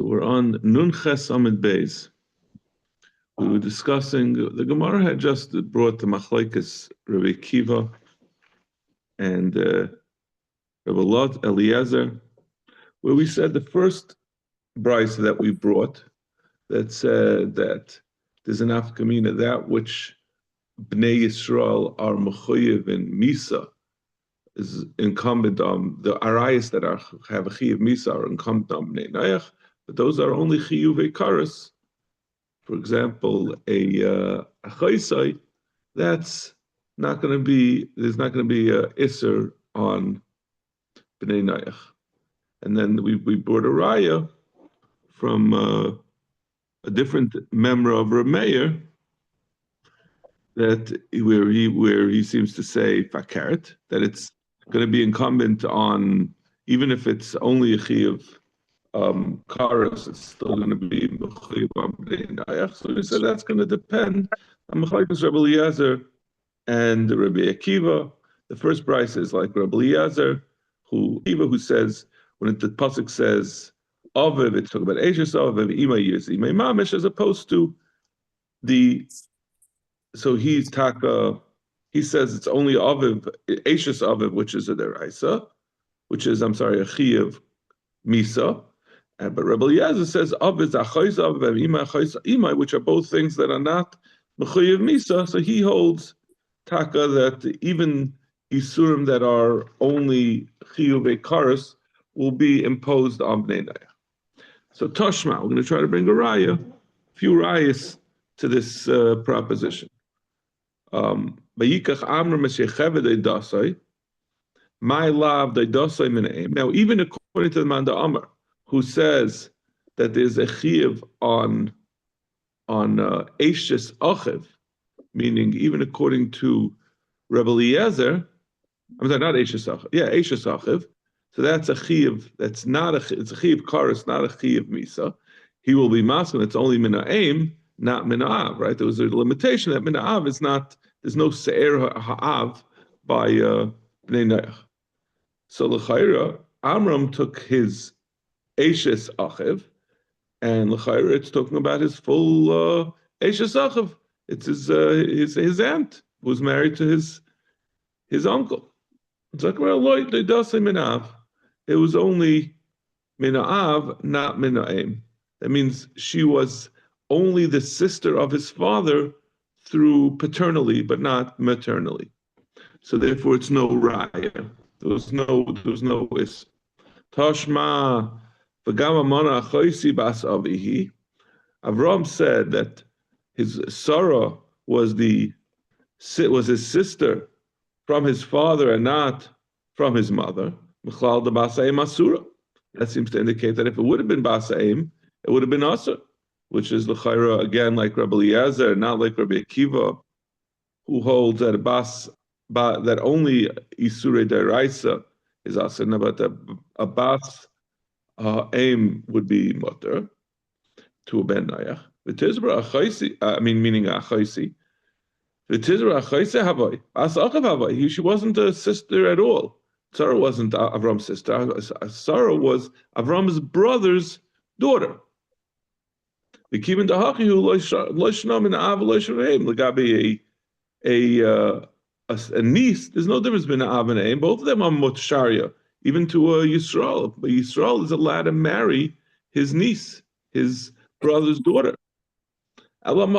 So we're on Nun Ches Amid Beis. We were discussing, the Gemara had just brought the Machlokes Rabbi Kiva and Rabbi Lot Eliezer, where we said the first brisa that we brought that said that there's an afkamina, that which Bnei Yisrael are mechuyev in Misa is incumbent on the arayos that have a chiyuv Misa are incumbent on Bnei Noach, but those are only chiyuv ikaros. For example, a chaysai, that's not going to be, there's not going to be a isser on Bnei Noach. And then we brought a raya from a different member of Rameir that where he seems to say fakert, that it's going to be incumbent on, even if it's only a chiyuv karas, it's still going to be mechuyev on Bnei Noach. So we said that's going to depend on Machlokes Rabbi Eliezer and Rabbi Akiva. The first price is like Rabbi Eliezer, who says when the pasuk says Aviv, it's talking about Eishes Aviv, Imay Yis, Imay Mamish, as opposed to the. So he's taka. He says it's only Aviv, Eishes Aviv, which is a deraisa, which is a chiyuv misa. But Rabbi Eliezer says Aviv is achayis Aviv and Imay achayis Imay, which are both things that are not mechuyev misa. So he holds taka that even isurim that are only chiyuv ekaris will be imposed on Bnei Noach. So Toshma, we're going to try to bring a few rayas to this proposition. Vayikach Amr Meshecheved Eidasai, my love Eidasai Minaim. Now, even according to the man Amr, who says that there's a chiyuv on Eishes Achiv, meaning even according to Rebbe Eliezer, I'm sorry, not Eishes Achiv, Eishes Achiv. So that's a chiyuv. It's a chiyuv karas, not a chiyuv misa. He will be masculine. It's only mina'aim, not mina'av, right? There was a limitation that mina'av is not. There's no se'er ha'av by Bnei Noach. So l'chayra, Amram took his Eishes Achiv, and l'chayra, it's talking about his full Eishes Achiv. It's his aunt who was married to his uncle. It's like, well, they does say mina'av. It was only mina'av, not mina'aim. That means she was only the sister of his father through paternally, but not maternally. So therefore, it's no raya. There was no is. Tashma v'gam amana achoisi bas avihi. Avram said that his Sarah was his sister from his father and not from his mother. Mechlal de basaim asura. That seems to indicate that if it would have been basaim, it would have been asur, which is l'chayra again like Rabbi Eliezer, not like Rabbi Akiva, who holds that that only isure deraisa is asur, but a bas aim would be mutter to a ben nayach. V'tizra achaisi, meaning achaisi. V'tizra achaisi havai, as achav havai. She wasn't a sister at all. Sarah wasn't Avram's sister. Sarah was Avram's brother's daughter. A niece, there's no difference between Av and Aim. Both of them are Motsharia, even to a Yisrael. But Yisrael is allowed to marry his niece, his brother's daughter. He was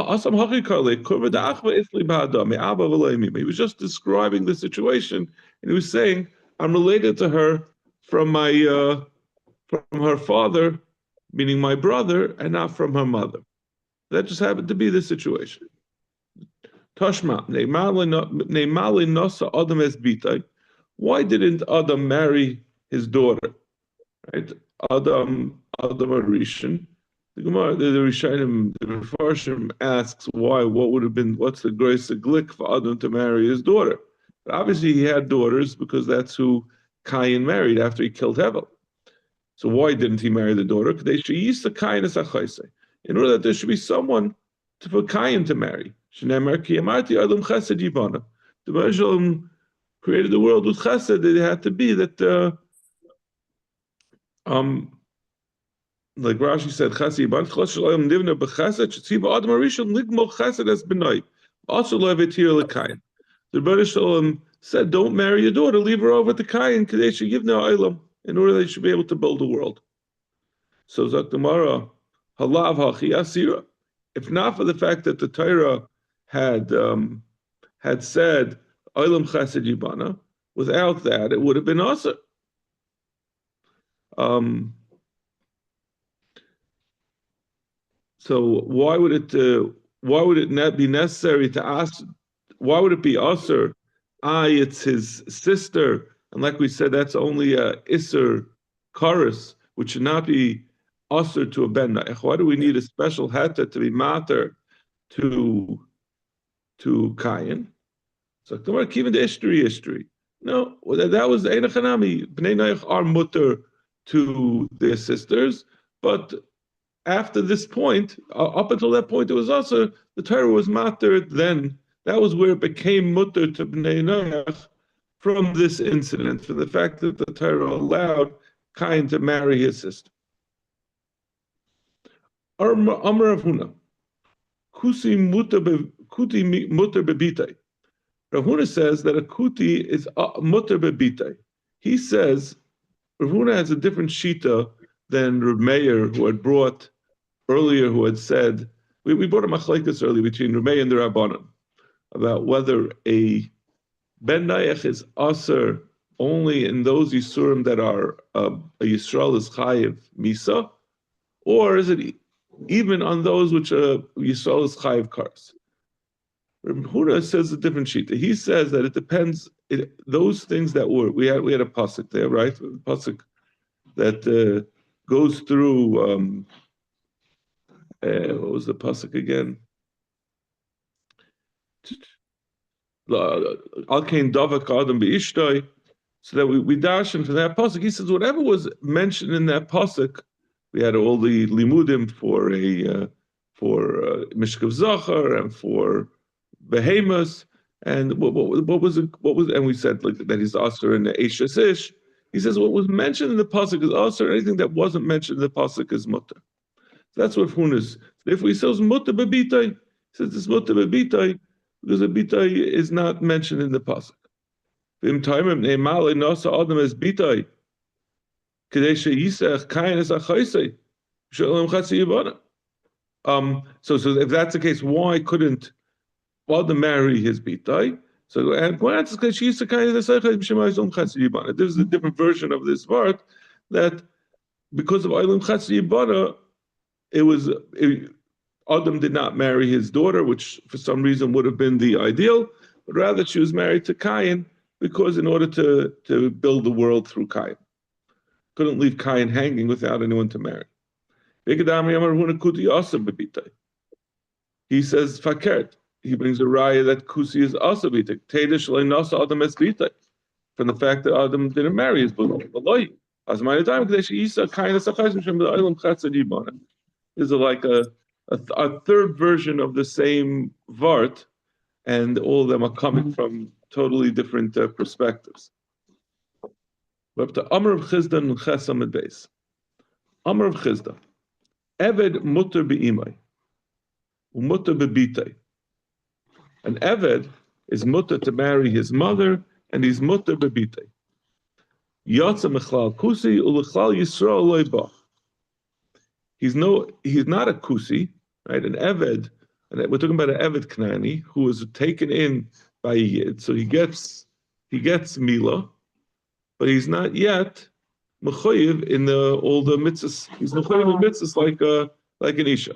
just describing the situation, and he was saying, I'm related to her from her father, meaning my brother, and not from her mother. That just happened to be the situation. Tashma, why didn't Adam marry his daughter? Right? Adam Arishan. The Gemara, the Rishonim, the Mefarshim asks why. What's the grace of glick for Adam to marry his daughter? But obviously he had daughters because that's who Cain married after he killed Hevel. So why didn't he marry the daughter? In order that there should be someone for Cain to marry. The Moshe created the world with chesed. It had to be that like Rashi said, Chasi Yiban Chos Shalayim Nivna B'Chesed Shetziva Adam Arishon Ligmo Chesed Es B'nai also Levitir Lekayin. The Rebbe Shalom said, don't marry your daughter, leave her over to Kayin, because they should give no Olam, in order they should be able to build the world. So Zaktamara, Halav Hachi Asira. If not for the fact that the Torah had said Olam Chesed Yibana, without that it would have been Asa. So why would it not be necessary to ask? Why would it be Aser? It's his sister, and like we said, that's only a Isser Chorus, which should not be Aser to a Ben Naich. Why do we need a special Heta to be Mater to Kayin? So Gemara Kivin the history. No, that was Einachanami. Bnei Naich are mutter to their sisters, but after this point, up until that point, it was also the Torah was matter. Then that was where it became mutter to Bnei Noach from this incident, for the fact that the Torah allowed Cain to marry his sister. Amar Rav Huna, kuti mutter bebitai. Rav Huna says that a kuti is mutter bebitai. He says Rav Huna has a different shita than Rav Meir, who had brought earlier, who had said, we brought a machlekes earlier between Rav Meir and the Rabbanan about whether a Ben Naich is aser only in those Yisurim that are a Yisrael is chayiv misa, or is it even on those which Yisrael is chayiv kars? Rav Huna says a different sheet. He says that it depends. Those things that we had a pasuk there, right? A pasuk that goes through. What was the pasuk again? Al-Kain Davak Adam Be'ishtoi. So that we dash into that pasuk. He says whatever was mentioned in that pasuk, we had all the limudim for Mishkav Zachar and for Behemoth, and what was and we said like that he's aser in the Eishes Ish. He says what was mentioned in the pasuk is aser. Anything that wasn't mentioned in the pasuk is mutter. That's what Hun is. If he says mutter bebitai, he says it's mutter bebitai because a bitai is not mentioned in the pasuk. V'im taimim ne'emal nasa adam es bitai k'dei she'yisach kain es achaisei she'olam chatzi yibana. So if that's the case, why couldn't Adam marry his bitai? So and answers because she'yisach kain es achaisei chatzi yibana. There's a different version of this part that because of olam chatzi yibana, Adam did not marry his daughter, which for some reason would have been the ideal, but rather she was married to Cain because in order to build the world through Cain. Couldn't leave Cain hanging without anyone to marry. He says, Fakert. He brings a raya that Kusi is also bitai. From the fact that Adam didn't marry his daughter. Is like a third version of the same Vart, and all of them are coming from totally different perspectives. We're up to Amr of Chizda and Chesam at base. Amr of Chizda. Eved mutter be'imai. Mutter be'bitai. An Eved is mutter to marry his mother, and he's mutter be'bitai. Yatsa mechlal kusi u'lechlal Yisrael lo'ibach. He's not a kusi, right? An eved, and we're talking about an eved knani who was taken in by a yid, so he gets mila, but he's not yet mechoyev in all the mitzvahs. He's mechoyev in mitzvahs like an isha.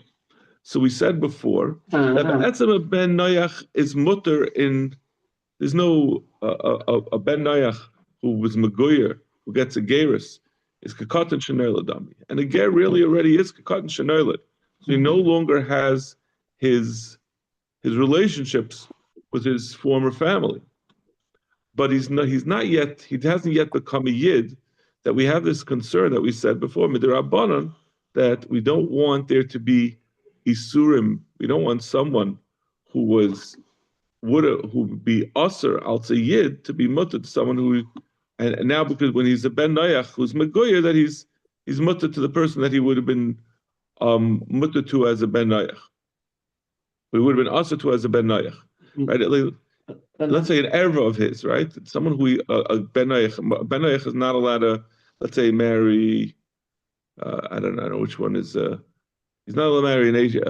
So we said before that Etzem ben Noach is mutter in. There's no a ben Noach who was megoyer who gets a gerus. Is kakatan shenoilad dami, and a ger really already is kakatan shenoilad, so he no longer has his relationships with his former family. But he hasn't yet become a yid. That we have this concern that we said before, midrabanan, that we don't want there to be isurim. We don't want someone who would be aser al yid to be mutter to someone who. And now, because when he's a ben Noach who's megoyer, that he's he's mutter to the person that he would have been mutter to as a ben noach. We would have been also to as a ben noach, right? Let's say an erva of his, right? Someone who a ben noach is not allowed to, let's say, marry. I don't know which one is. He's not allowed to marry an Asian.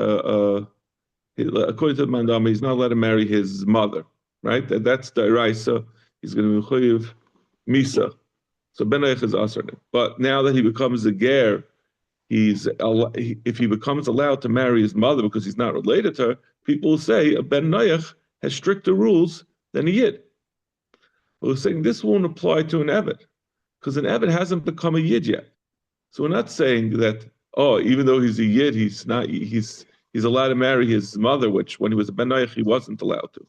According to the mandama, he's not allowed to marry his mother, right? That's the Raisa. He's going to be chayiv misa. So ben noach is asr. But now that he becomes a ger, if he becomes allowed to marry his mother because he's not related to her, people will say a ben noach has stricter rules than a yid. But we're saying this won't apply to an eved because an eved hasn't become a yid yet. So we're not saying that even though he's a yid, he's allowed to marry his mother, which when he was a ben noach he wasn't allowed to.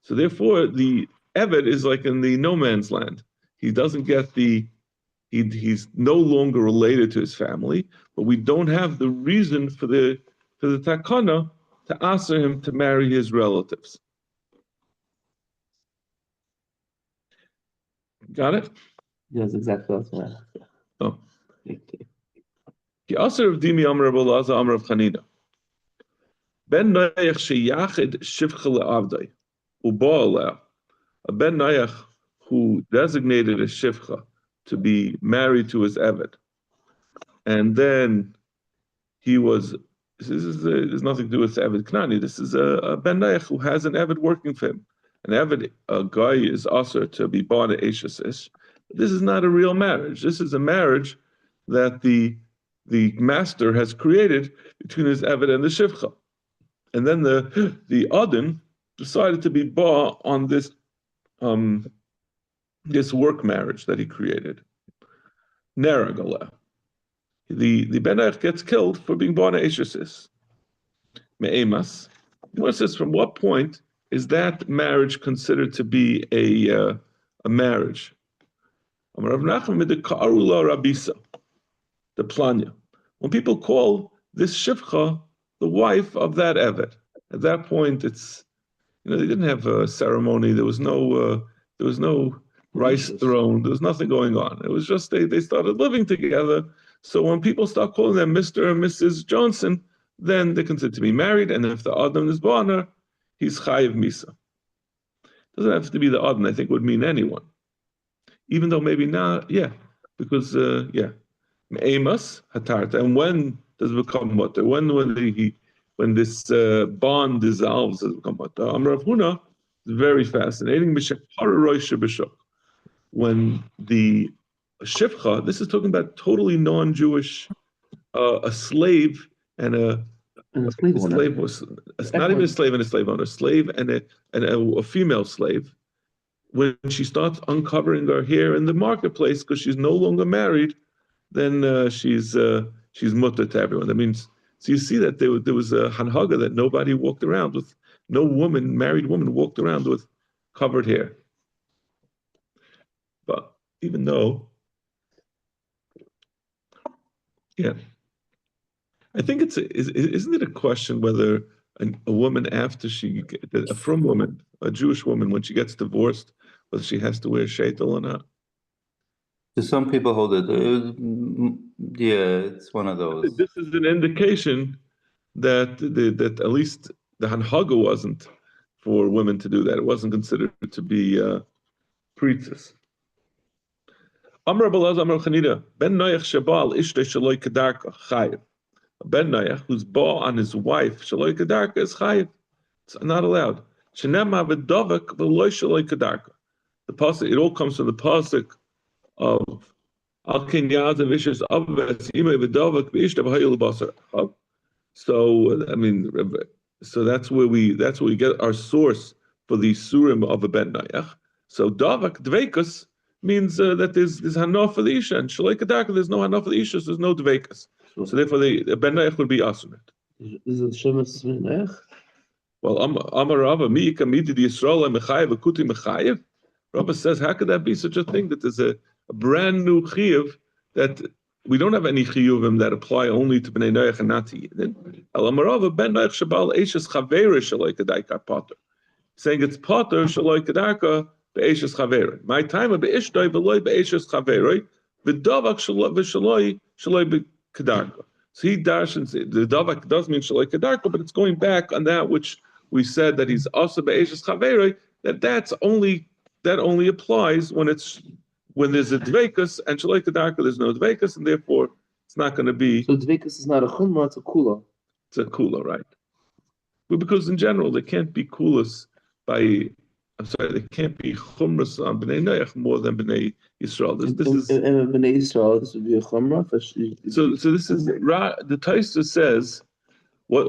So therefore, the eved is like in the no man's land. He doesn't get he's no longer related to his family, but we don't have the reason for the takana to ask him to marry his relatives. Got it? Yes, exactly. Oh. Ki aser of dimi amar Abulaza amar of Chanina. Ben noach sheyachid shivcha le'avdai u'ba a ben noach who designated a shivcha to be married to his eved, and then there's nothing to do with eved knani. This is a ben noach who has an eved working for him. An eved, a guy is also to be born at Eishes Ish. This is not a real marriage. This is a marriage that the master has created between his eved and the shivcha. And then the Adin decided to be ba on this work marriage that he created. Neragala. The ben noach gets killed for being born at Eishes. Me'emas. It says, from what point is that marriage considered to be a marriage? The planya. When people call this shivcha the wife of that eved, at that point it's they didn't have a ceremony. There was no rice thrown. There was nothing going on. It was just they started living together. So when people start calling them Mr. and Mrs. Johnson, then they're considered to be married. And if the Adam is born, he's chayiv misa. Doesn't have to be the Adam. I think would mean anyone, even though maybe not. Yeah, because me'emas hatarta. And when does it become mutter? When this bond dissolves, does it become mutter? Amar Rav Huna is very fascinating. When the shivcha, this is talking about totally non-Jewish, a slave and a slave was not even a slave and a slave owner, a slave and a female slave. When she starts uncovering her hair in the marketplace because she's no longer married, then she's mutter to everyone. That means, so you see that there was a hanhaga that nobody walked around with, no married woman walked around with covered hair. But even though, I think isn't it a question whether a woman after a frum woman, a Jewish woman, when she gets divorced, whether she has to wear sheitel or not? Some people hold it. It's one of those. This is an indication that at least the hanhaga wasn't for women to do that. It wasn't considered to be preachers. Amar Abulaz Amar Chanina ben noach shabal ishtay shaloi kedarka chayiv. A ben noach who's ba on his wife shaloi kedarka is chayiv. It's not allowed. Shenema v'davak v'loi shaloi kedarka. The pasuk, it all comes from the pasuk of Al ken yaz v'ishas avves imay v'davak v'ishta v'hayil basar. So I mean, so that's where we get our source for the surim of a ben noach. So davak dveikus means that there's hanof for the isha, and shaloi kedarka there's no hanof for the isha, so there's no dveikus. So therefore, the ben noach would be asurit. Is it shemes ben noach? Well, Amar Rava mi kamidi di Yisrael mechayev akuti mechayev. Rava says, how could that be such a thing that there's a brand new chiyuv that we don't have any chiyuvim that apply only to bnei noach and not to yidden? El Amar Rava ben noach shabal eishes chavera shaloi kedarka potter, saying it's potter shaloi kedarka be'eshes chavera. My time of be'ishtoi v'loi be'eshes chavera V'davak shaloi b'kedarka. So he darshans the davak does mean shaloi kedarka, but it's going back on that which we said that he's also be'eshes chaveroi. That only applies when there's a dvekus and shaloi kedarka. There's no dvekus, and therefore it's not going to be. So dvekus is not a chumrah; it's a kula. It's a kula, right? But because in general there can't be kulas by. I'm sorry, there can't be chumras on bnei noach more than bnei Yisrael. This is in bnei Yisrael. This would be a chumrah. So this is the Taisa says, what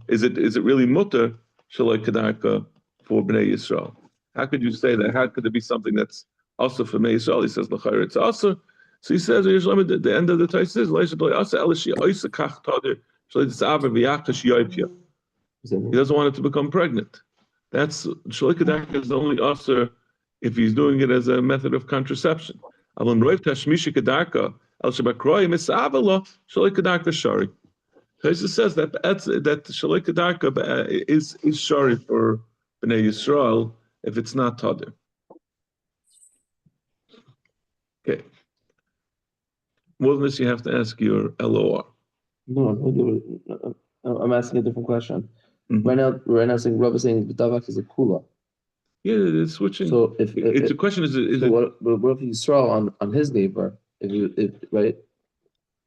is it? Is it really mutter shaloi kedarka for bnei Yisrael? How could you say that? How could there be something that's also for bnei Yisrael? He says l'chayr it's also. So he says the end of the Taisa is leishabli asa elishi oisa kach tader shaloi tzaver v'yachash yoipya. He doesn't want it to become pregnant. That's shaloi kedarka is only also if he's doing it as a method of contraception. Alam roiv tashmisha kedarka el shabakroi misavala shaloi kedarka shari. Taisa says that shaloi kedarka is shari for bnei Yisrael if it's not tadir. Okay. More than this, you have to ask your LOR. No, I'm asking a different question. Mm-hmm. Right now, saying Rav is saying Davak is a kula. Yeah, it's switching. So it's a question is what if Yisrael on his neighbor? Right?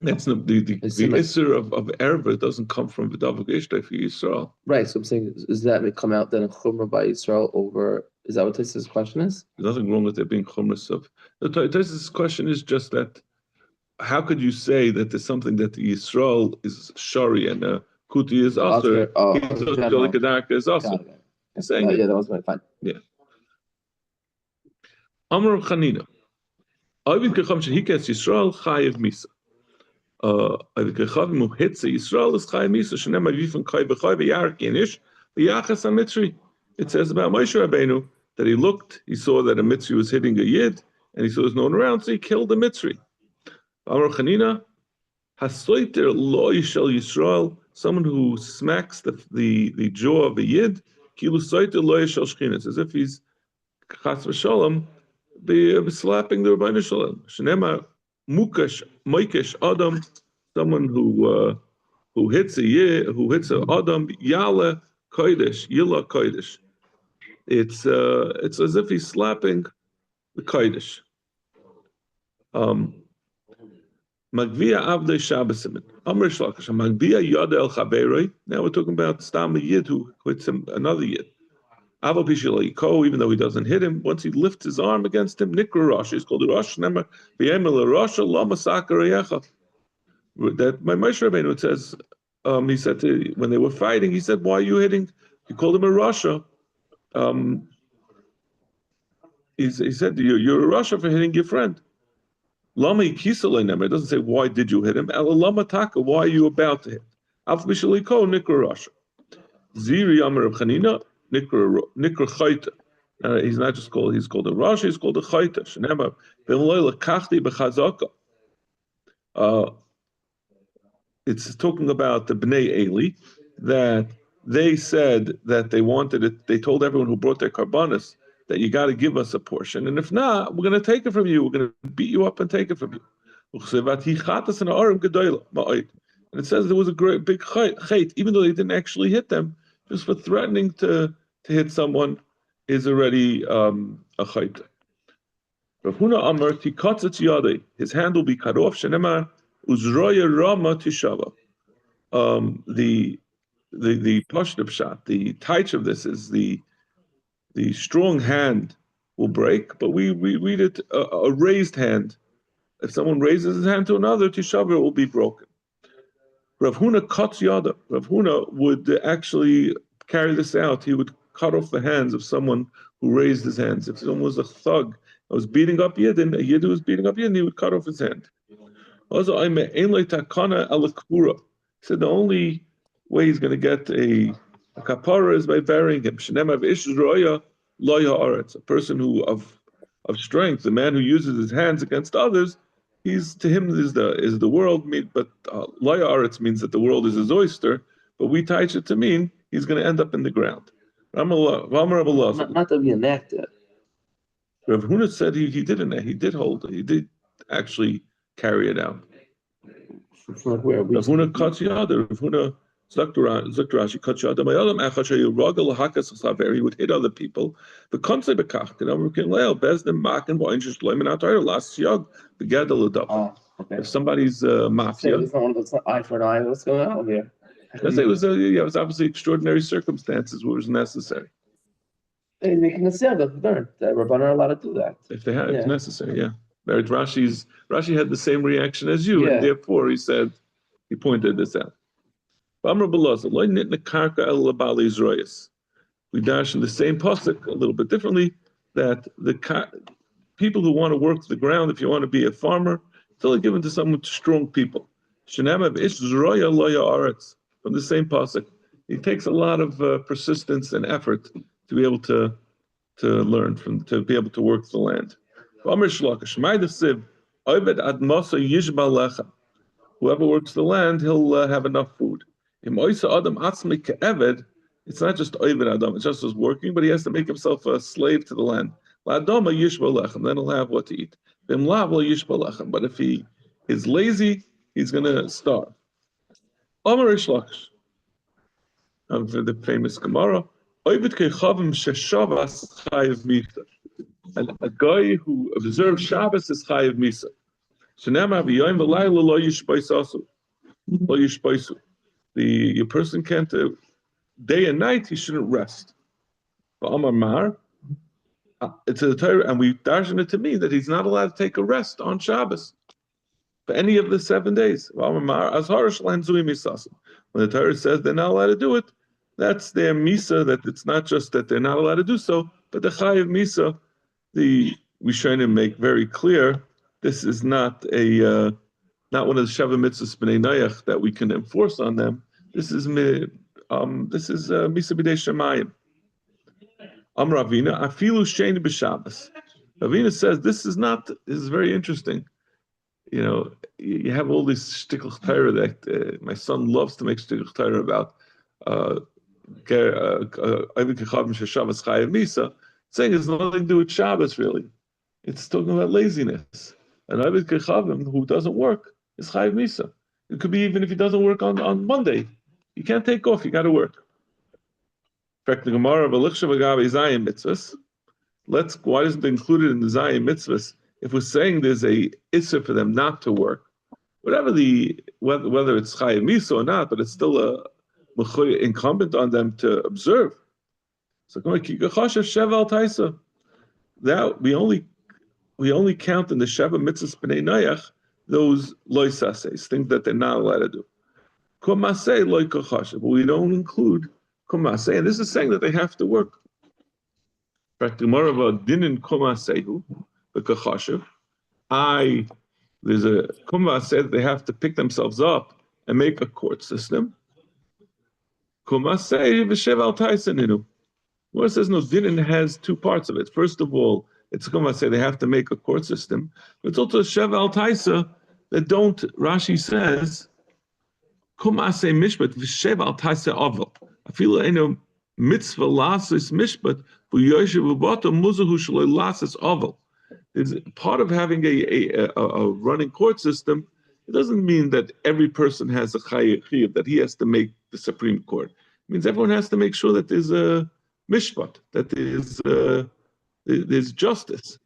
That's not the Isser of Erva doesn't come from V'davak Ishtay for Yisrael. Right. So I'm saying, does that come out then a chumrah by Yisrael over? Is that what Taisa's question is? There's nothing wrong with there being chumras of. Taisa's question is just that. How could you say that there's something that Yisrael is shari and kuti is aser? Shaloi kedarka is aser. Saying yeah, that was my fine. Yeah. Amar Chanina. Ovid kecham shehiketz Yisrael chayev misa. Ovid kecham muhitze Yisrael is chayev misa. Shenem avifan kai b'chai v'yarek yenish v'yachas haMitzri. It says about Moshe Rabbeinu that he saw that a Mitzri was hitting a Yid, and he saw there's no one around, so he killed the Mitzri. Amar Chanina, hasoiter lo yishel Yisrael, someone who smacks the jaw of a Yid, kilu soiter lo yishel Shechina, as if he's chas v'shalom, slapping the Rebbeinu Shalom. Shenema mukash moikesh adam, someone who hits a Yid, who hits a adam, yala kodesh, yila kodesh. It's as if he's slapping the kodesh. Magvia Avdei Shabbosimin. Amr Shlakish. Magvia Yada El Chaberoi. Now we're talking about Stam Yid who hits him, another Yid. Aval Pishilayiko, even though he doesn't hit him, once he lifts his arm against him, Nikra Rosh, he's called the Rosh, Nema V'yemel Rosh, Lama Sakarayecha. That my Moshe Rabbeinu, it says, he said when they were fighting, he said, why are you hitting? He called him a Rasha. He said, you're a Rasha for hitting your friend. Lama Kisalay, it doesn't say why did you hit him. Lama Taka, why are you about to hit? Alf Bishaliko, Nikra Rasha. Ziri Amar of Chanina, Nikra Chayta. He's not just called, he's called a Rasha, he's called a Chayta. Shenema, Bimloila Kachti Bechazaka. It's talking about the Bnei Eli, that they said that they wanted it, they told everyone who brought their karbanis that you got to give us a portion, and if not, we're going to take it from you. We're going to beat you up and take it from you. And it says there was a great big chait, even though they didn't actually hit them, just for threatening to hit someone is already a chait. Rav Huna Amar tikatzatz yadei, his hand will be cut off. Shenemar uzroya rama tishava. The pashtup shot, the taich of this is the strong hand will break, but we read it a raised hand. If someone raises his hand to another, tishava will be broken. Rav Huna cuts yada. Rav Huna would actually carry this out. He would cut off the hands of someone who raised his hands. If someone was a thug that was beating up Yid, and a Yid who was beating up Yid, and he would cut off his hand. Also, he said the only way he's going to get a kapara is by burying him. A person who of strength, the man who uses his hands against others, to him is the world. But loya aretz means that the world is his oyster. But we teach it to mean he's going to end up in the ground. Not that we enact it. Rav Huna said he did hold. He did actually carry it out. From where we Rav Huna cuts Yada. Rav Huna Rashi cuts Yada. My other Achashay Rogel Hakas Saver. He would hit other people. The concept of Kach. The number can lay Bezdem Makin Boinches Loimen Atar Last Yog the Gadol Adap. Oh, okay. If somebody's mafia, it's not one of those eye for an eye. What's going on here? let's say it was it was obviously extraordinary circumstances where it was necessary. Hey, they can say that Rabbanan are allowed to do that. If they had, it's necessary, yeah. Whereas Rashi had the same reaction as you, and therefore he pointed this out. We dash in the same pasuk a little bit differently that the people who want to work the ground, if you want to be a farmer, it's only given to some strong people. From the same pasuk, it takes a lot of persistence and effort to be able to learn to be able to work the land. Whoever works the land, he'll have enough food. It's not just Oived Adam, it's just as working, but he has to make himself a slave to the land. Then he'll have what to eat. But if he is lazy, he's going to starve. The famous Gemara, and a guy who observes Shabbos is Chayiv Misa. Your person can't, day and night, he shouldn't rest. It's a Torah, and we darshan it to mean that he's not allowed to take a rest on Shabbos for any of the 7 days. When the Torah says they're not allowed to do it, that's their Misa, that it's not just that they're not allowed to do so, but the Chayiv Misa, we try to make very clear, this is not not one of the Sheva Mitzvahs B'nai Noach that we can enforce on them. This is Misa B'dei Shemayim. Ravina, Afilu Shein B'Shabbos. Ravina says this is very interesting. You know, you have all this shtickl Torah that my son loves to make shtickl Torah about. Saying it's nothing to do with Shabbos, really. It's talking about laziness. And Ovid Kechavim, who doesn't work, is Chayiv Misa. It could be even if he doesn't work on Monday. You can't take off, you got to work. In fact, the Gemara of Elichshav Agabe Zayin mitzvahs. Why isn't it included in the Zayin mitzvahs? If we're saying there's a issur for them not to work, whether it's Chayiv Misa or not, but it's still incumbent on them to observe. So that we only count in the Sheva Mitzvahs B'nai Noach those loisases, things that they're not allowed to do. Kumasei loy kachashav, but we don't include kumasei, and this is saying that they have to work. In fact, more of a dinin kumaseihu, the kachashav. There's a kumasei that they have to pick themselves up and make a court system. Kumasei v'shev al taisaninu. Well, it says no, dinin has two parts of it. First of all, it's going to say they have to make a court system, but it's also a shev al taisa that don't. Rashi says, "Kum asay mishpat v'shev al taisa aval." I feel eno mitzvah lasis mishpat v'yoshev v'bata muzahu shaloi lasis aval. Is part of having a running court system. It doesn't mean that every person has a chayiv that he has to make the Supreme Court. It means everyone has to make sure that there's a mishpat, that there's justice.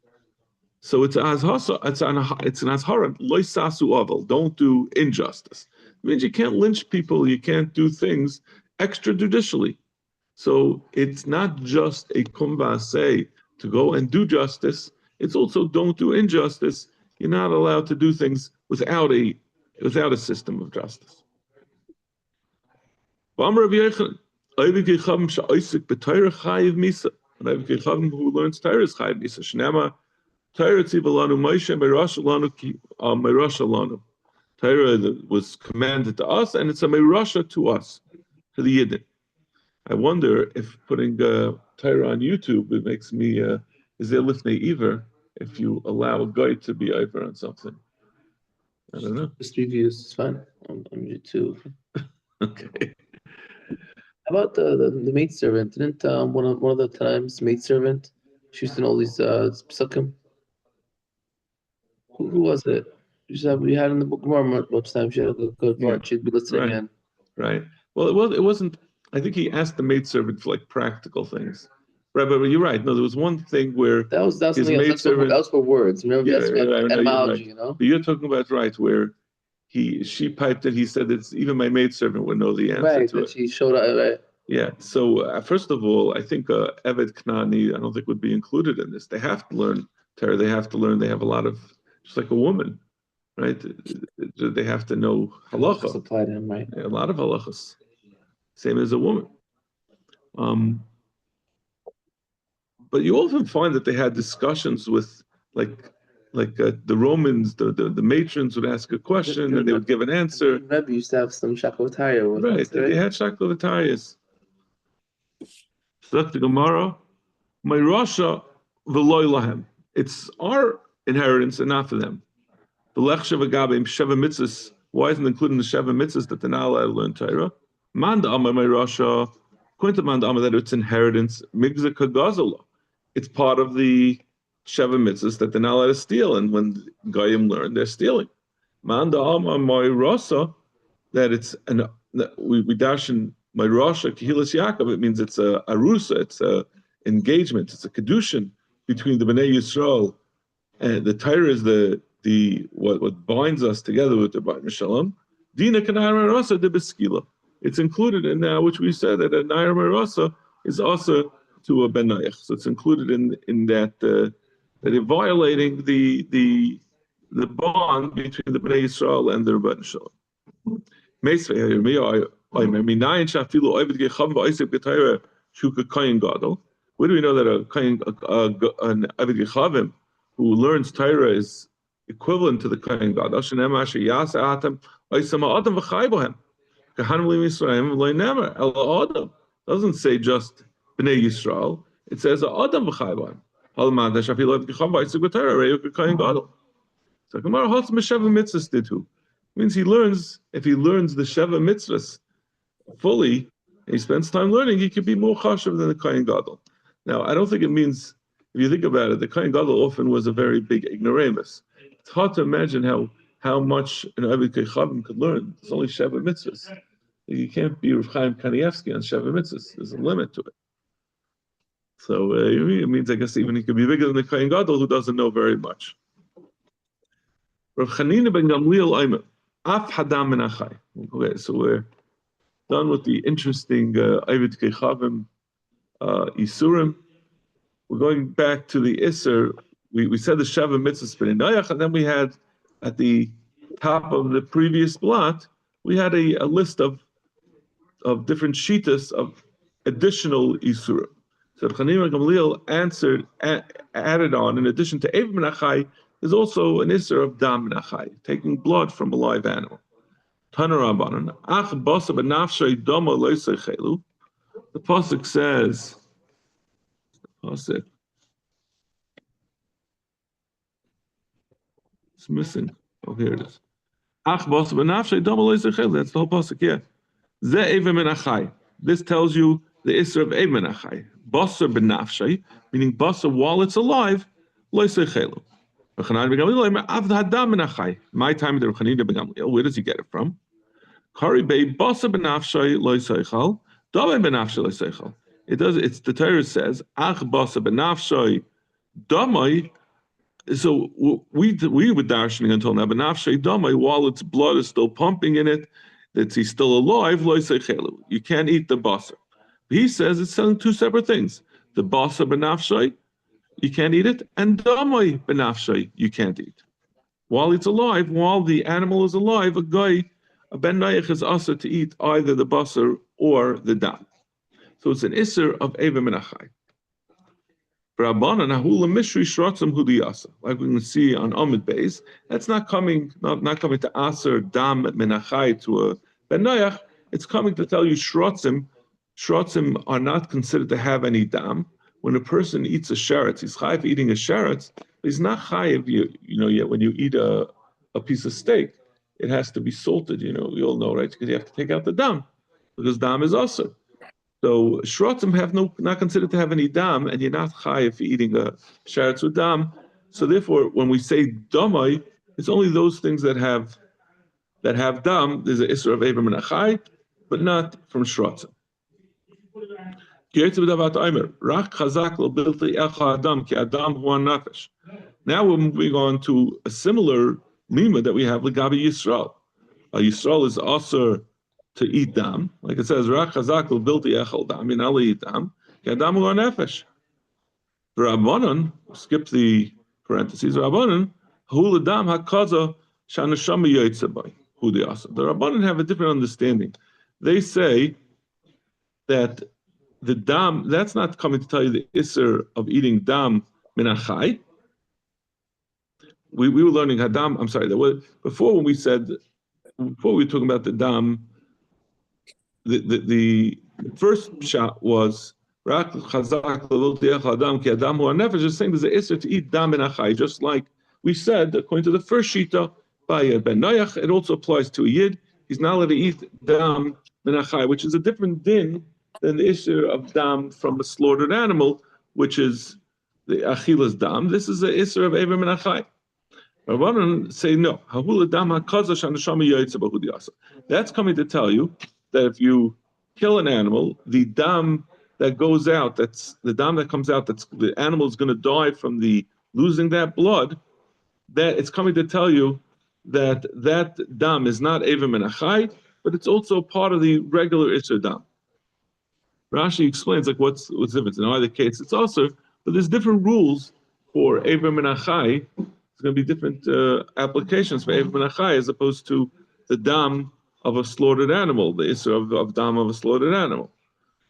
So it's an azhara, loy sasu aval, don't do injustice. It means you can't lynch people, you can't do things extrajudicially. So it's not just a kumbaseh to go and do justice, it's also don't do injustice. You're not allowed to do things without a system of justice. Who learns Torah is chayiv misa. Shnema Torah tzivalanu Moshe meirasha. Torah was commanded to us, and it's a meirasha to us, to the Yidden. I wonder if putting Torah on YouTube, it makes me, is there lifnei iver if you allow a guy to be over on something? I don't know. Just reviews, it's fine on YouTube. Okay. How about the maidservant? Didn't one of the times maidservant, she used to know all these psukim? Who was it? You said we had in the book more most times. She had a good part. She'd be listening Right. in. Right. Well, it wasn't. I think he asked the maidservant for like practical things. Right, but you're right. No, there was one thing where That was his something else. maidservant. That was for words. Remember, Yeah, that's about I know you're etymology. right. You know. But you're talking about right where she piped it. He said that even my maidservant would know the answer Right. to That it. she showed up. Right. Yeah. So first of all, I think Eved Knani, I don't think would be included in this. They have to learn Torah. They have to learn. They have a lot of just like a woman, right? They have to know halacha. Apply to him, right? A lot of halachas, same as a woman. But you often find that they had discussions with like the Romans, the matrons would ask a question and they would give an answer. Rebbe used to have some shakotaya with Right, us, they had shaklovatarias. Stuck to Gemara, my Rasha v'loy lahem. It's our inheritance and not for them. The lech sheva gabim sheva mitzvahs. Why isn't it included in the sheva mitzvahs that they're not allowed to learn Torah? Manda amar my Rasha. According to Manda amar that it's inheritance. Migza kagazala. It's part of the Sheva mitzvahs that they're not allowed to steal, and when Goyim learn, they're stealing. Manda Amar my Rasa, that it's we dash in my Rasha Kehilas Yaakov. It means it's a arusa, it's a engagement, it's a kedushin between the Bnei Yisrael, and the Torah is the what binds us together with the Beit Shalom. Dina Kanayim Rasa de Beskila. It's included in now, which we said that a Nair Rasa is also to a benayach, so it's included in that that they're violating the bond between the Bnei Yisrael and the Rebbeinu Shalom. Where do we know that an Avid Yechavim who learns Torah is equivalent to the Kohen Gadol? Shenema asher yasa atam oisama adam v'chai bohem kahanim l'Yisrael lo'nemer el adam. Doesn't say just Bnei Yisrael. It says Adam v'chai b'hem. Halman dashafil Avid Yechavim v'isig b'Torah reyu Kohen Gadol. So Gemara holds Sheva mitzvahs did who? Means he learns, if he learns the Sheva mitzvahs fully, and he spends time learning, he could be more chashav than the Kohen Gadol. Now, I don't think it means, if you think about it, the Kohen Gadol often was a very big ignoramus. It's hard to imagine how much an Avid Kechavim could learn. It's only Sheva mitzvahs. You can't be Rav Chaim Kanievsky on Sheva mitzvahs. There's a limit to it. So it means, I guess, even he could be bigger than the Kohen Gadol who doesn't know very much. Rav Chanina ben Gamliel Aimer, Af Hadam Menachai. Okay, so we're done with the interesting Avid Kechavim Isurim. We're going back to the Isser. We said the Sheva Mitzvahs B'nai, and then we had at the top of the previous blot, we had a list of different shitas of additional Isurim. So Chanina ben Gamliel added on, in addition to Avid Menachai, there's also an Isser of Dam Menachai, taking blood from a live animal. The pasuk says, it's missing. Oh, here it is. That's the whole pasuk. Yeah. This tells you the Isser of Ev Menachai. Basar benafshay, meaning basar while it's alive, lo yisechelu. My time with the Chanina ben Gamliel. Where does he get it from? Kari bei basa benafshay lo yiseichal, dame benafshay lo yiseichal. It does. It's the Torah says ach basa benafshay dame. So we were darshaning until now benafshay dame while its blood is still pumping in it, that he's still alive lo yiseichelu. You can't eat the basa. He says it's telling two separate things. The basa benafshay, you can't eat it, and damai benafshay, you can't eat. While it's alive, while the animal is alive, a ben nayach is also to eat either the basar or the dam. So it's an isser of eva menachai. Like we can see on Amid Beis, that's not coming to aser dam menachai to a ben nayach. It's coming to tell you shrotzim. Shrotzim are not considered to have any dam. When a person eats a sheretz, he's chayiv eating a sheretz. He's not chayiv. Yet when you eat a piece of steak, it has to be salted. We all know, right? Because you have to take out the dam, because dam is also. So shrotzim have not considered to have any dam, and you're not chayiv eating a sheretz with dam. So therefore, when we say damai, it's only those things that have dam. There's an isra of Eber Menachai, but not from shrotzim. Now we're moving on to a similar lima that we have with Gabi Yisrael. Yisrael is also to eat dam, like it says, "Rak chazak l'bilti echel dam." You're not allowed to eat dam. Adam hu nefesh. Rabbanon, skip the parentheses. Rabbanon hu l'dam hakaza shanashama yoytze by hu the asa. The Rabbanon have a different understanding. They say that the dam, that's not coming to tell you the isser of eating dam minachai. We were learning hadam. I'm sorry. Before when we were talking about the dam. The first shot was Rak Chazak Adam Ki Adam Hu Nefesh, is saying there's an isser to eat dam minachai, just like we said according to the first shita by Ben Noach. It also applies to a yid. He's not allowed to eat dam minachai, which is a different din than the issue of dam from a slaughtered animal, which is the achilas dam. This is the issue of Eber Menachai. Rabbanan say no. That's coming to tell you that if you kill an animal, the dam that goes out, that's the dam that comes out, that's the animal is going to die from the losing that blood. That it's coming to tell you that that dam is not Eber Menachai, but it's also part of the regular Isser dam. Rashi explains like what's the difference. In either case, it's also, but there's different rules for Eber Menachai. There's going to be different applications for Eber Menachai as opposed to the dam of a slaughtered animal, the Isser of dam of a slaughtered animal.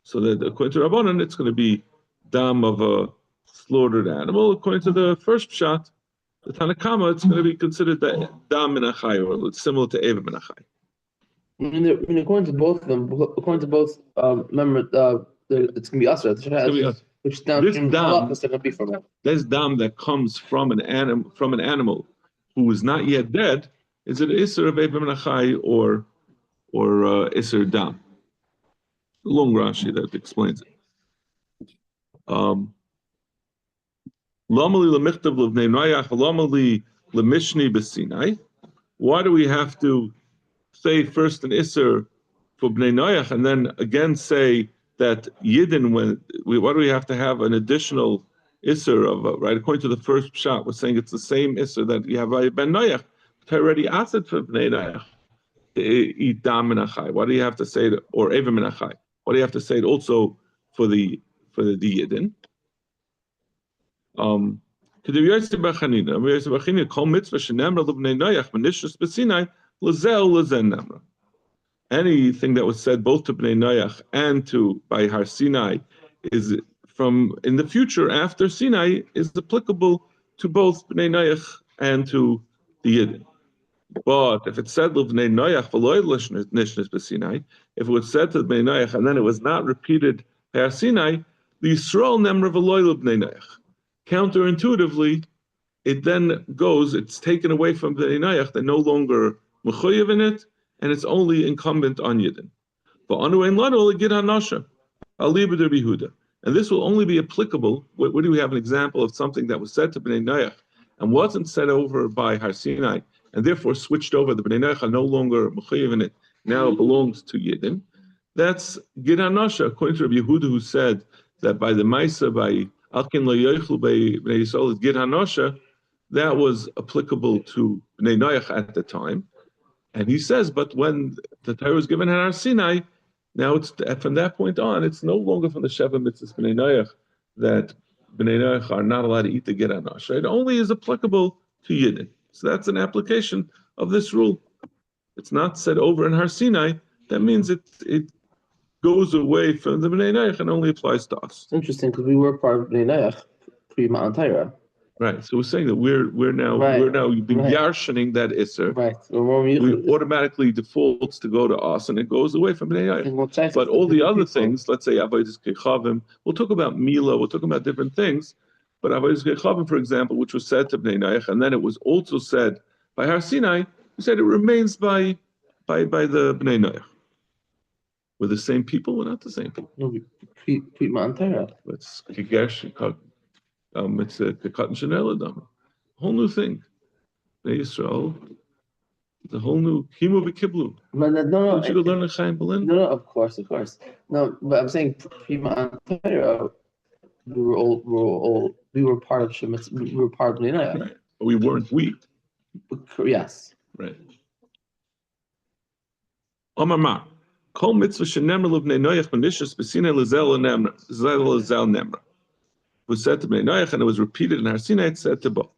So that according to Rabbanan, it's going to be dam of a slaughtered animal. According to the first pshat, the Tanakama, it's going to be considered the dam minachai, or it's similar to Eber Menachai. According to both of them, according to both, remember, it's going to be us, which downstream halachas are going to be from it. This dam that comes from an animal who is not yet dead, is it Isser of Eber Menachai or Isser dam? Long Rashi that explains it. Why do we have to say first an Isser for Bnei Noach and then again say that Yidden, why do we have to have an additional Isser of, right? According to the first shot, we're saying it's the same Isser that you have by Ben Noach. But already asked it for Bnei Noach to eat dam minachai. Why do you have to say it, or Eber Menachai? Why do you have to say it also for the Yidden? Anything that was said both to Bnei Noach and by Har Sinai is from in the future after Sinai is applicable to both Bnei Noach and to the Yidden. But if it said Bnei Noach if it was said to Bnei Noach and then it was not repeated by Har Sinai, the Yisrael nemra v'loy Bnei Noach. Counterintuitively, it then goes, it's taken away from Bnei Noach, they're no longer mechuyev in it, and it's only incumbent on Yidden. And this will only be applicable, where do we have an example of something that was said to Bnei Noach and wasn't said over by Har Sinai, and therefore switched over, the Bnei Noach are no longer mechuyev in it, now it belongs to Yidden. That's Gid HaNasha, according to Rabbi Yehuda, who said that by the Maisa, by Alkin Lo Yochlu Bnei Yisrael is Gid HaNasha, that was applicable to Bnei Noach at the time. And he says, but when the Torah was given at Har Sinai, now it's from that point on, it's no longer from the Sheva Mitzvahs Bnei Noach that Bnei Noach are not allowed to eat the Gid HaNasha. It only is applicable to Yidden. So that's an application of this rule. It's not said over in Har Sinai. That means it goes away from the Bnei Noach and only applies to us. It's interesting because we were part of Bnei Noach pre-Matan Torah. Right. So we're saying that we're now yarshening that Isser. Right. We automatically defaults to go to us, and it goes away from Bnei Noach. But all the other things, let's say Avodas Kechavim, we'll talk about Mila, we'll talk about different things. But Avodas Kechavim, for example, which was said to Bnei Noach, and then it was also said by Har Sinai, we said it remains by the Bnei Noach. We're the same people. We're not the same people. No, pre-Matan Torah. It's Kigesh. It's a Katan Shanel Adam. whole new thing. Israel, the whole new Kimu B'Kiblu. No, should learn Chaim Berlin. No, of course. No, but I'm saying we were part of Shemitz. We were part of Bnei Right. But we weren't we. Yes. Right. Omar Ma. Kol mitzvah shenemra l'bnei noyach b'nishas b'sinai l'zel nemra. Was said to Bnei Noach, and it was repeated in Har Sinai. It said to both.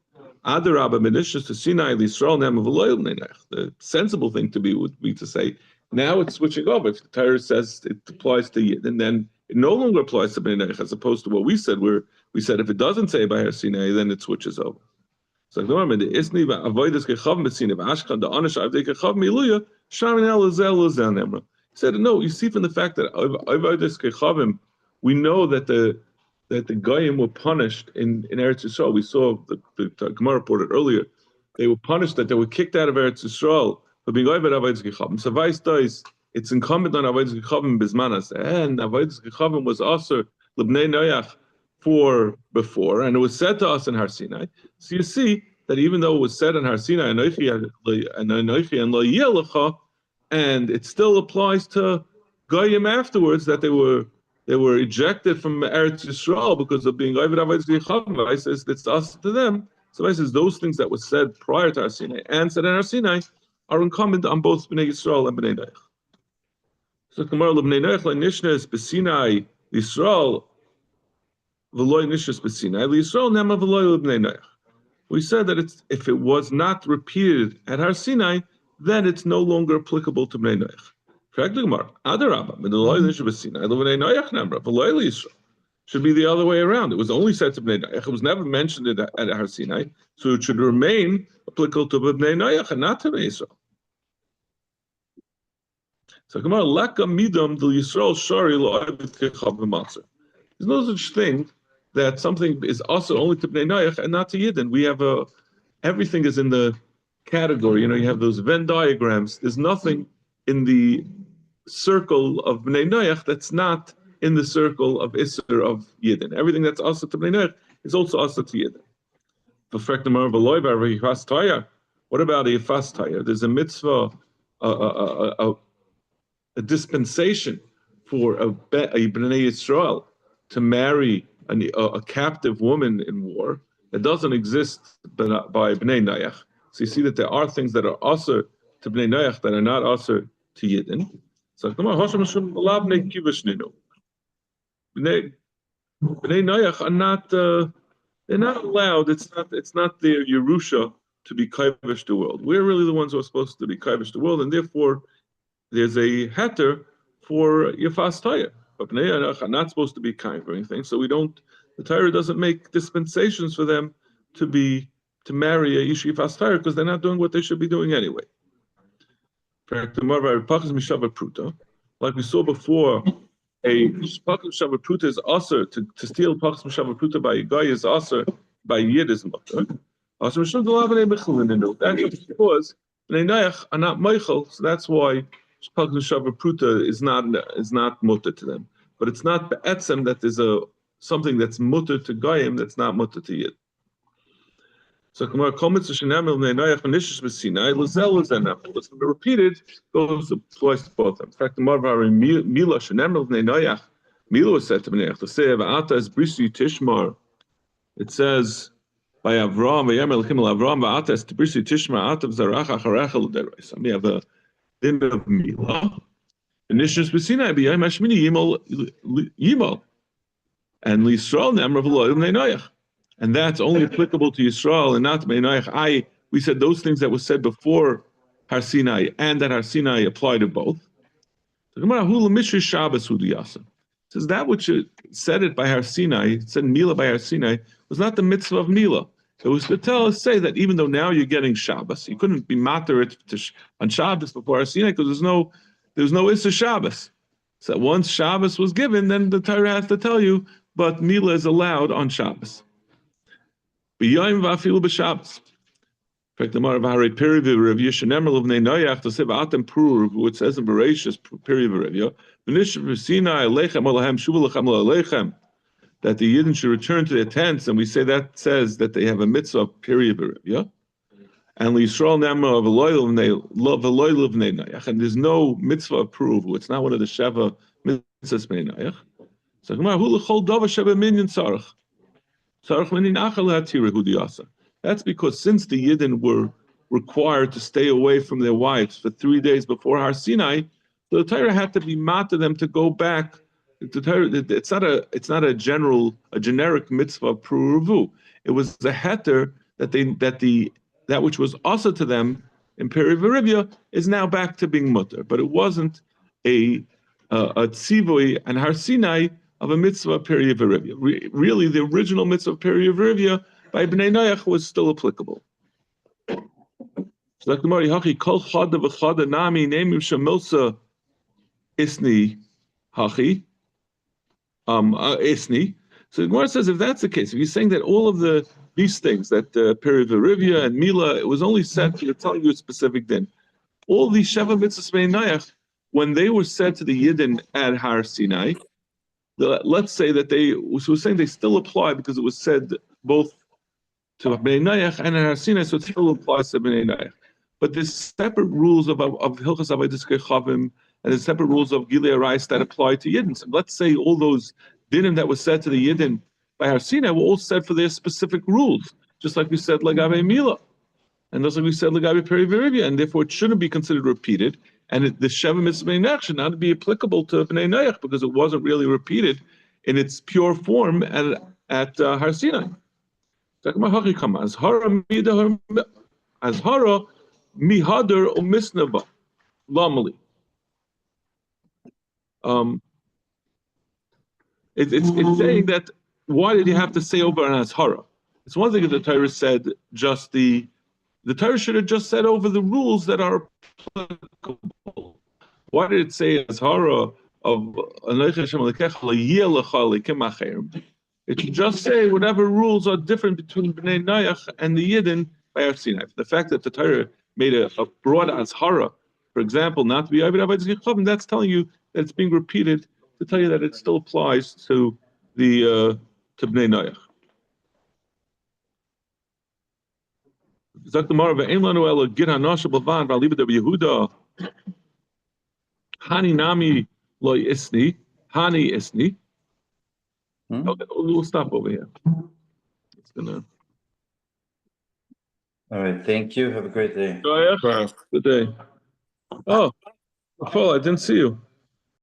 Adarabba b'nishas to Sinai l'Yisrael nemra v'loyel bnei noyach. The sensible thing to be would be to say, now it's switching over. If the Torah says it applies to Yid, and then it no longer applies to Bnei Noach, as opposed to what we said, where we said if it doesn't say by Har Sinai, then it switches over. So the Isni avodas kechav b'sinai v'ashkan the anish avdei kechav miluya shamin el lezel nemra. He said, no, you see from the fact that avodas kechavim, we know that the Goyim were punished in Eretz Yisrael. We saw the Gemara reported earlier. They were punished that they were kicked out of Eretz Yisrael for being avodas kechavim. So vice does, it's incumbent on avodas kechavim bismanas, and avodas kechavim was also l'bnei noyach for before, and it was said to us in Har Sinai. So you see that even though it was said in Har Sinai, and lo yelecha, and it still applies to Goyim afterwards, that they were ejected from Eretz Yisrael because of being avodas kechavim. I says it's us to them. So I says those things that were said prior to Har Sinai and said in Har Sinai are incumbent on both Bnei Yisrael and Bnei Noach. So Gemara Bnei Noach le'nishnas b'Sinai Yisrael v'loy nishnas b'Sinai Yisrael nema v'loy Bnei Noach. We said that if it was not repeated at Har Sinai, then it's no longer applicable to Bnei Noach. Should be the other way around. It was only said to Bnei Noach. It was never mentioned at Har Sinai, so it should remain applicable to Bnei Noach and not to Bnei Yisrael. So Gemara laka midam del Yisrael shari lo'avid kechav b'matzah. There's no such thing that something is also only to Bnei Noach and not to Yidden. We have everything is in the category. You have those Venn diagrams. There's nothing in the circle of Bnei Noach that's not in the circle of Isser of Yidden. Everything that's also to Bnei Noach is also also to Yidden. What about a Yifas Taya? There's a mitzvah, a dispensation for a Bnei Yisrael to marry a captive woman in war that doesn't exist by Bnei Noach. So you see that there are things that are also to Bnei Noach that are not also to Yidden. So Bnei Noach are not. They're not allowed. It's not their Yerusha to be kaivish the world. We're really the ones who are supposed to be kaivish the world, and therefore there's a heter for Yifas Taya. But Bnei Noach are not supposed to be kind for anything, so we don't. The Torah doesn't make dispensations for them to marry a Ish Yifas Taya because they're not doing what they should be doing anyway. Like we saw before, a Pachas Shavapruta is also to steal Pachas Shavapruta by a guy is also by Yid is mutter. That's because Bnei Noach are not Michael, so that's why Pachas Shavapruta is not mutter to them. But it's not be'etzem that there's something that's mutter to Goyim that's not mutter to Yid. So Gemara comments to Shenamel Bnei Noach v'nishas b'Sinai l'zel l'zenamel. It's repeated, goes twice to both of them. In fact, the Marvar Mila Shenamel Bnei Noach, Mila was said to Bnei Noach to say v'ata es brisi tishmar. It says by Avram v'yamer l'kim Avram v'ata es brisi tishmar atav zarach acharecha l'derais. We have a din of Mila. V'nishas b'Sinai b'yayim hashmini yimal and l'Yisrael nemar v'lo Bnei Noach. And that's only applicable to Yisrael and not to Bnei Noach. We said those things that were said before Har Sinai and that Har Sinai apply to both. The Gemara says that which said it by Har Sinai, said Mila by Har Sinai, was not the mitzvah of Mila. It was to say that even though now you're getting Shabbos, you couldn't be matter it on Shabbos before Har Sinai because there's no Issa Shabbos. So once Shabbos was given, then the Torah has to tell you, but Mila is allowed on Shabbos. B'yayim v'afilu b'Shabbos. In fact, the Marav Harei Piriv Rav Yishanemer of Bnei Noach to say v'atem prur, which says in Bereshis Piriv Rav Yishanemer v'nishav v'Sinai aleichem olahem shuva lechem lalechem that the Yidden should return to their tents, and we say that says that they have a mitzvah of period berivia, and Yisrael Nama of Veloy Livnei Nayach, and there's no mitzvah approval. It's not one of the Sheva mitzvahs Bnei Nayach. So Hu l'chol dava Sheva minyan tzarich. That's because since the Yidden were required to stay away from their wives for 3 days before Har Sinai, the Torah had to be mad to them to go back. It's not a generic mitzvah of pruruvu. It was a heter that which was also to them in Peri Verivia is now back to being mutter, but it wasn't a tzivui and Har Sinai of a mitzvah Peri Verivia. Really, the original mitzvah Peri Verivia by Bnei Noach was still applicable. So like the Mari Hachi Kol Chada v'Chada Nami Neimim Shemilsa Isni Hachi Isni. So the Gemara says if that's the case, if you're saying that all of these things that Peri Verivia and Mila, it was only said to telling you a specific din. All these Sheva mitzvahs Bnei Noach, when they were said to the Yidden at Har Sinai, let's say that we're saying they still apply because it was said both to Bnei Noach and Har Sinai, so it still applies to Bnei Noach. But there's separate rules of Hilchas Avodas Chavim, and there's separate rules of Gilei Arayis that apply to Yidden. So let's say all those dinim that was said to the Yidden by Har Sinai were all said for their specific rules, just like we said Lagabe Mila, and just like we said Lagabe Peri Verivia, and therefore it shouldn't be considered repeated. And the Sheva Mitzvah Bnei Noach should not be applicable to Bnei Noach because it wasn't really repeated in its pure form at Har Sinai. Azhara mihadar or misnava lamali. It's saying that why did you have to say over an azhara? It's one thing that the Torah said just the Torah should have just said over the rules that are applicable. Why did it say azhara of it should just say whatever rules are different between Bnei Noach and the Yidden by Har Sinai. The fact that the Torah made a broad azhara, for example, not to be Ovid Avodas Chavim, that's telling you that it's being repeated to tell you that it still applies to the to Bnei Noach. Zaktamar ve'ein lanu ela gid hanasha b'van v'alibed of Yehuda hani nami lo isni hani isni. Okay, we'll stop over here. It's gonna. All right, thank you. Have a great day. Good day. Oh, Paul, I didn't see you.